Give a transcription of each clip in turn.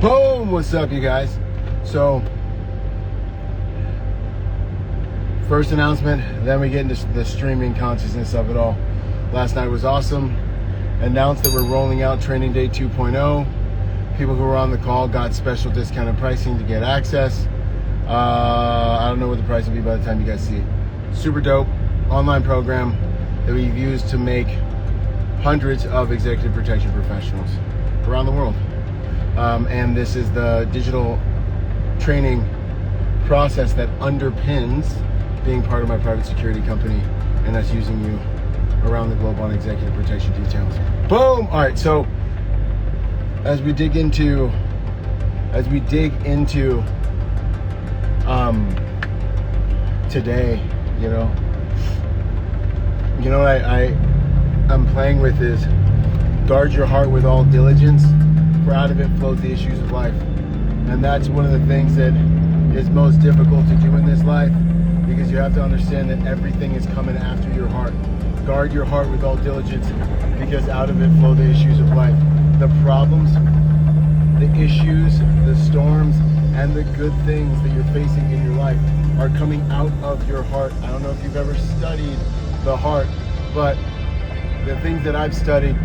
Boom! What's up, you guys? So, first announcement, then we get into the streaming consciousness of it all. Last night was awesome. Announced that we're rolling out Training Day 2.0. People who were on the call got special discounted pricing to get access. I don't know what the price will be by the time you guys see it. Super dope online program that we've used to make hundreds of executive protection professionals around the world. And this is the digital training process that underpins being part of my private security company, and that's using you around the globe on executive protection details. Boom! All right, so as we dig into today, you know what I'm playing with is guard your heart with all diligence, for out of it flows the issues of life. And that's one of the things that is most difficult to do in this life, because you have to understand that everything is coming after your heart. Guard your heart with all diligence, because out of it flow the issues of life. The problems, the issues, the storms, and the good things that you're facing in your life are coming out of your heart. I don't know if you've ever studied the heart, but the things that I've studied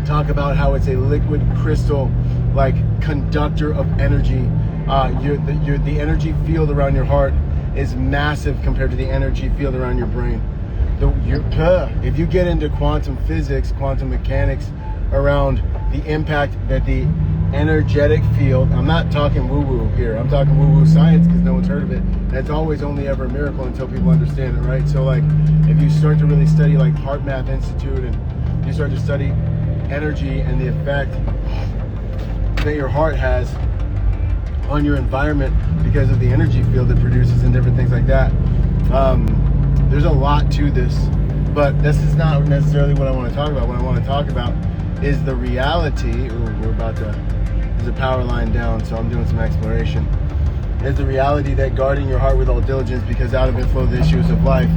talk about how it's a liquid crystal, like conductor of energy. The energy field around your heart is massive compared to the energy field around your brain. If you get into quantum physics, quantum mechanics, around the impact that the energetic field, I'm not talking woo-woo here, I'm talking woo-woo science, because no one's heard of it, and it's always only ever a miracle until people understand it, right? So like, if you start to really study like Heart Math Institute, and you start to study energy and the effect that your heart has on your environment because of the energy field it produces and different things like that, there's a lot to this, but this is not necessarily what I want to talk about. What I want to talk about is the reality. There's a power line down, so I'm doing some exploration. Is the reality that guarding your heart with all diligence, because out of it flow the issues of life.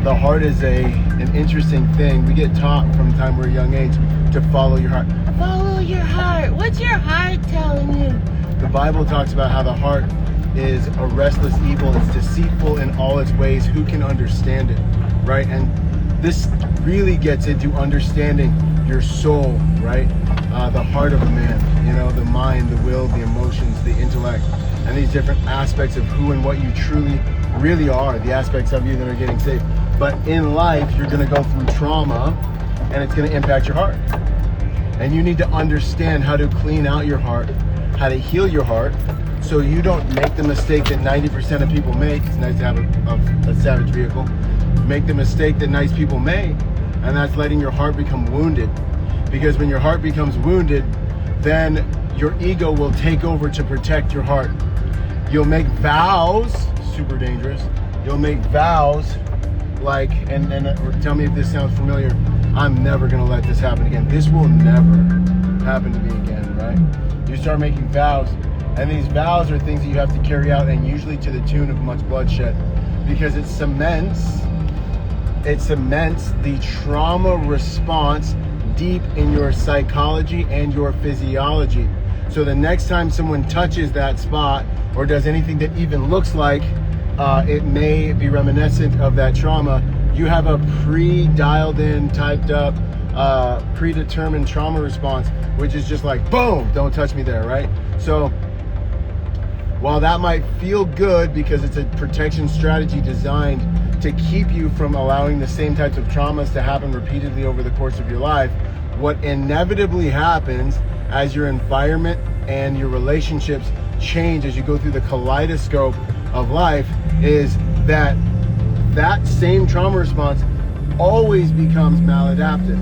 The heart is an interesting thing. We get taught from the time we're a young age to follow your heart. Follow your heart. What's your heart telling you? The Bible talks about how the heart is a restless evil. It's deceitful in all its ways. Who can understand it, right? And this really gets into understanding your soul, right? The heart of a man, the mind, the will, the emotions, the intellect, and these different aspects of who and what you truly, really are, the aspects of you that are getting saved. But in life, you're going to go through trauma, and it's going to impact your heart. And you need to understand how to clean out your heart, how to heal your heart, so you don't make the mistake that 90% of people make. It's nice to have a savage vehicle. Make the mistake that nice people make, and that's letting your heart become wounded. Because when your heart becomes wounded, then your ego will take over to protect your heart. You'll make vows, super dangerous. You'll make vows like, and tell me if this sounds familiar, I'm never gonna let this happen again. This will never happen to me again, right? You start making vows, and these vows are things that you have to carry out, and usually to the tune of much bloodshed, because it cements the trauma response deep in your psychology and your physiology. So the next time someone touches that spot or does anything that even looks like it may be reminiscent of that trauma, you have a pre-dialed in, typed up, predetermined trauma response, which is just like, boom, don't touch me there, right? So while that might feel good because it's a protection strategy designed to keep you from allowing the same types of traumas to happen repeatedly over the course of your life, what inevitably happens as your environment and your relationships change as you go through the kaleidoscope of life is that same trauma response always becomes maladaptive.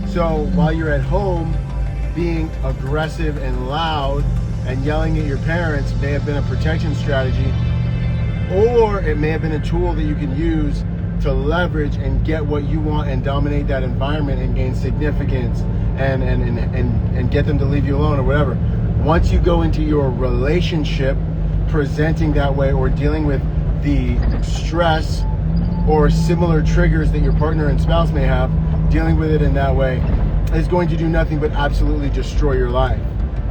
So while you're at home being aggressive and loud and yelling at your parents may have been a protection strategy, or it may have been a tool that you can use to leverage and get what you want and dominate that environment and gain significance and get them to leave you alone or whatever. Once you go into your relationship presenting that way or dealing with the stress or similar triggers that your partner and spouse may have, dealing with it in that way is going to do nothing but absolutely destroy your life.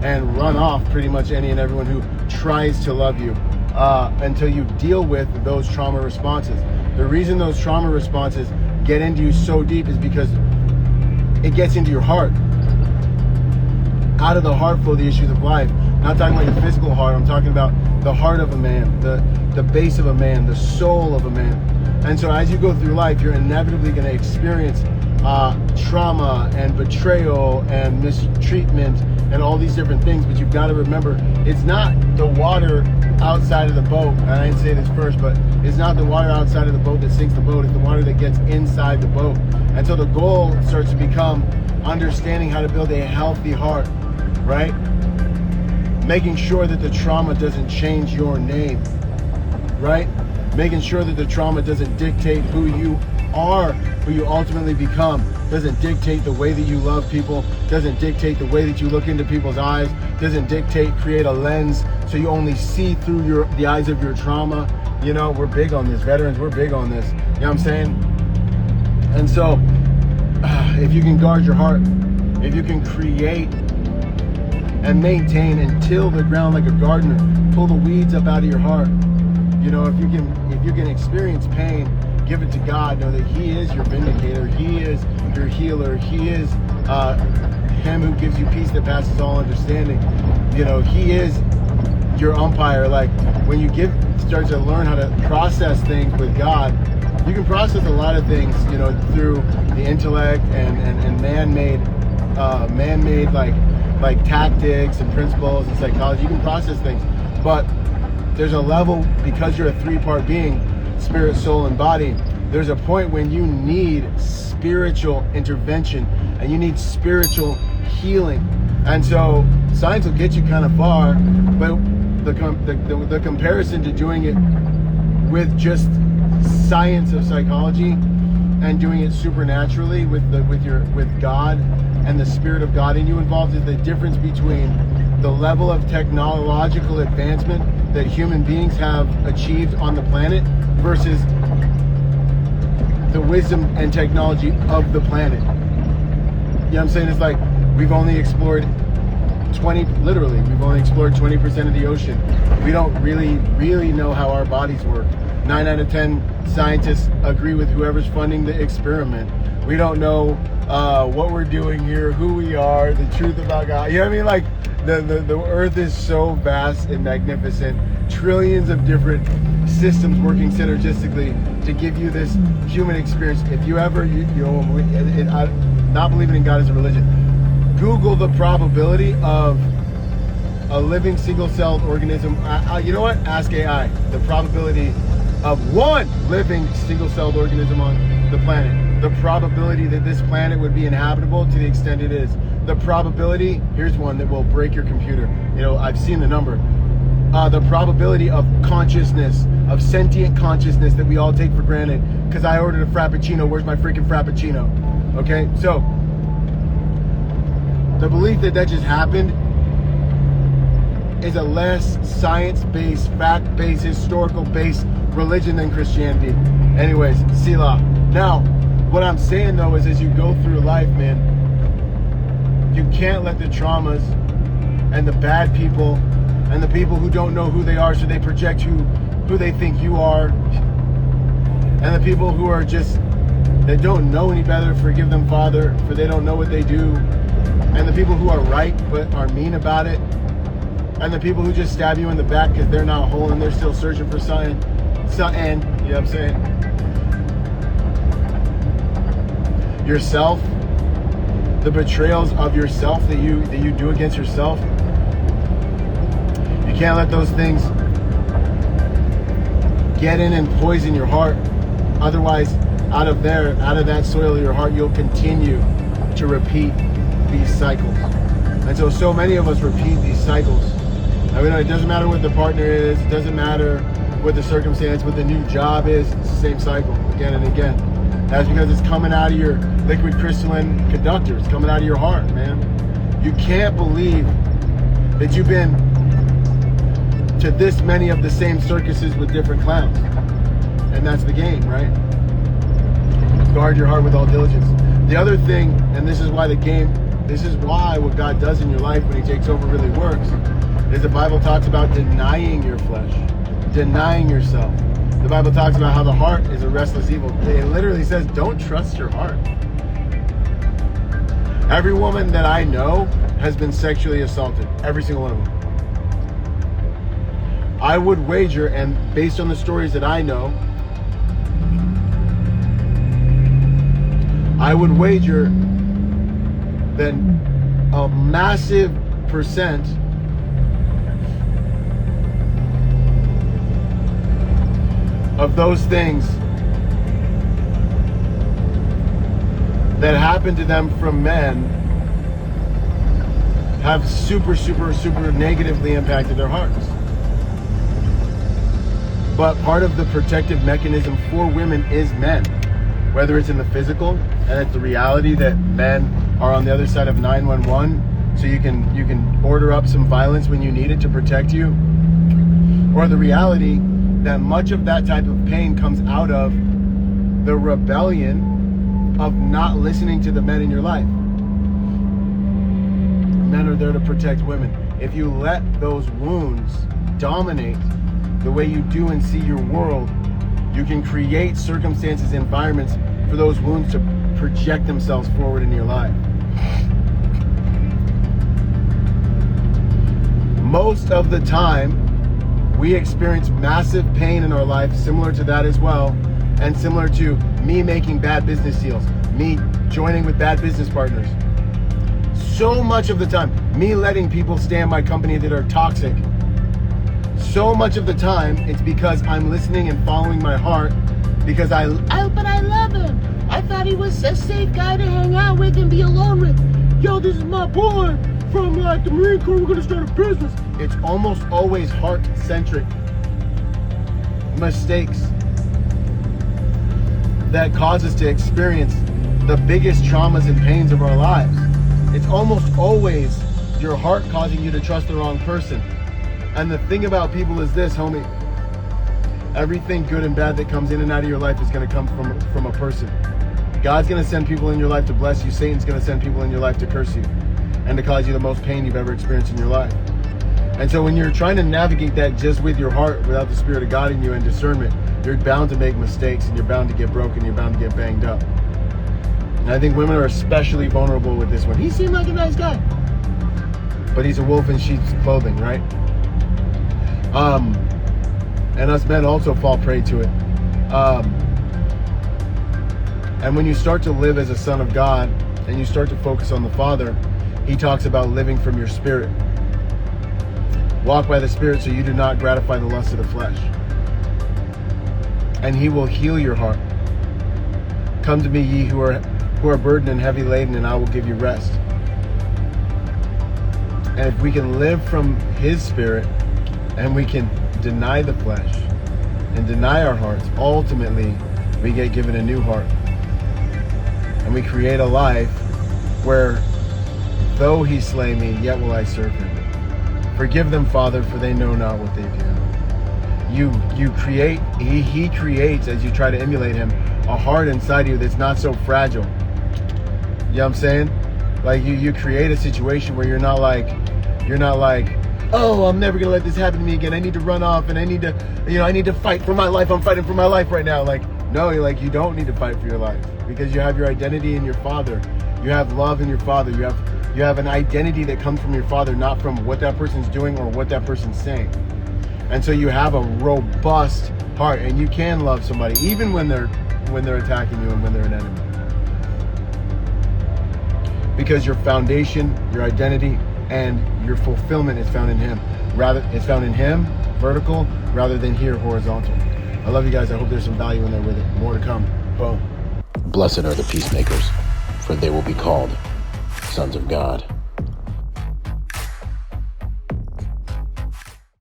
and run off pretty much any and everyone who tries to love you until you deal with those trauma responses. The reason those trauma responses get into you so deep is because it gets into your heart. Out of the heart flow the issues of life. I'm not talking about the physical heart, I'm talking about the heart of a man, the base of a man, the soul of a man. And so as you go through life, you're inevitably going to experience trauma and betrayal and mistreatment and all these different things, but you've got to remember, it's not the water outside of the boat, and I didn't say this first, but it's not the water outside of the boat that sinks the boat, it's the water that gets inside the boat. And so the goal starts to become understanding how to build a healthy heart, right? Making sure that the trauma doesn't change your name, right? Making sure that the trauma doesn't dictate who you are, who you ultimately become, doesn't dictate the way that you love people, doesn't dictate the way that you look into people's eyes, doesn't create a lens so you only see through the eyes of your trauma. You know, we're big on this. Veterans, we're big on this. You know what I'm saying? And so, if you can guard your heart, if you can create and maintain and till the ground like a gardener, pull the weeds up out of your heart. You know, if you can experience pain, give it to God. Know that He is your vindicator. He is your healer. He is Him who gives you peace that passes all understanding. You know, He is your umpire. Like when you start to learn how to process things with God, you can process a lot of things, you know, through the intellect and man-made like tactics and principles and psychology. You can process things, but there's a level, because you're a three-part being, spirit, soul, and body, there's a point when you need spiritual intervention and you need spiritual healing. And so science will get you kind of far, but the comparison to doing it with just science of psychology and doing it supernaturally with God and the spirit of God in you involved is the difference between the level of technological advancement that human beings have achieved on the planet versus the wisdom and technology of the planet. You know what I'm saying? It's like we've only explored 20% of the ocean. We don't really know how our bodies work. 9 out of 10 scientists agree with whoever's funding the experiment. We don't know what we're doing here, who we are, the truth about God. You know what I mean? Like the earth is so vast and magnificent. Trillions of different systems working synergistically to give you this human experience. If you ever, not believing in God as a religion, Google the probability of a living single-celled organism. You know what? Ask AI the probability of one living single-celled organism on the planet. The probability that this planet would be inhabitable to the extent it is. The probability, here's one that will break your computer. You know, I've seen the number. The probability of consciousness, of sentient consciousness that we all take for granted. Because I ordered a Frappuccino, where's my freaking Frappuccino? Okay, so the belief that just happened is a less science-based, fact-based, historical-based religion than Christianity. Anyways, Selah. Now, what I'm saying though is as you go through life, man, you can't let the traumas and the bad people and the people who don't know who they are, so they project who they think you are, and the people who are just, they don't know any better, forgive them, Father, for they don't know what they do, and the people who are right but are mean about it, and the people who just stab you in the back because they're not whole and they're still searching for something, you know what I'm saying? Yourself, the betrayals of yourself that you do against yourself. You can't let those things get in and poison your heart. Otherwise, out of that soil of your heart, you'll continue to repeat these cycles. And so many of us repeat these cycles. I mean, it doesn't matter what the partner is, it doesn't matter what the circumstance, what the new job is, it's the same cycle again and again. That's because it's coming out of your liquid crystalline conductor. It's coming out of your heart, man. You can't believe that you've been to this many of the same circuses with different clowns. And that's the game, right? Guard your heart with all diligence. The other thing, and this is why the game This is why what God does in your life when he takes over really works, is the Bible talks about denying your flesh, denying yourself. The Bible talks about how the heart is a restless evil. It literally says, don't trust your heart. Every woman that I know has been sexually assaulted. Every single one of them. I would wager, and based on the stories that I know, I would wager that a massive percent of those things that happen to them from men have super negatively impacted their hearts. But part of the protective mechanism for women is men, whether it's in the physical, and it's the reality that men are on the other side of 911, so you can order up some violence when you need it to protect you, or the reality that much of that type of pain comes out of the rebellion of not listening to the men in your life. Men are there to protect women. If you let those wounds dominate the way you do and see your world, you can create circumstances, environments for those wounds to project themselves forward in your life. Most of the time, we experience massive pain in our life, similar to that as well, and similar to me making bad business deals, me joining with bad business partners. So much of the time, me letting people stay in my company that are toxic. So much of the time, it's because I'm listening and following my heart, because but I love him. I thought he was a safe guy to hang out with and be alone with. Yo, this is my boy from the Marine Corps. We're gonna start a business. It's almost always heart-centric mistakes that cause us to experience the biggest traumas and pains of our lives. It's almost always your heart causing you to trust the wrong person. And the thing about people is this, homie. Everything good and bad that comes in and out of your life is going to come from a person. God's going to send people in your life to bless you. Satan's going to send people in your life to curse you and to cause you the most pain you've ever experienced in your life. And so when you're trying to navigate that just with your heart, without the Spirit of God in you and discernment, you're bound to make mistakes, and you're bound to get broken, you're bound to get banged up. And I think women are especially vulnerable with this one. He seemed like a nice guy, but he's a wolf in sheep's clothing, right? And us men also fall prey to it. And when you start to live as a son of God and you start to focus on the Father, he talks about living from your spirit. Walk by the Spirit so you do not gratify the lust of the flesh. And he will heal your heart. Come to me, ye who are burdened and heavy laden, and I will give you rest. And if we can live from his Spirit, and we can deny the flesh and deny our hearts, ultimately we get given a new heart. And we create a life where, though he slay me, yet will I serve him. Forgive them, Father, for they know not what they do. You create, he creates, as you try to emulate him, a heart inside you that's not so fragile. You know what I'm saying? Like you create a situation where you're not like, oh, I'm never gonna let this happen to me again. I need to run off, and I need to fight for my life. I'm fighting for my life right now. Like, no, you don't need to fight for your life, because you have your identity in your Father. You have love in your Father. You have an identity that comes from your Father, not from what that person's doing or what that person's saying. And so you have a robust heart, and you can love somebody even when they're attacking you and when they're an enemy. Because your foundation, your identity, and your fulfillment is found in him. It's found in him, vertical, rather than here, horizontal. I love you guys. I hope there's some value in there with it. More to come. Boom. Blessed are the peacemakers, for they will be called sons of God.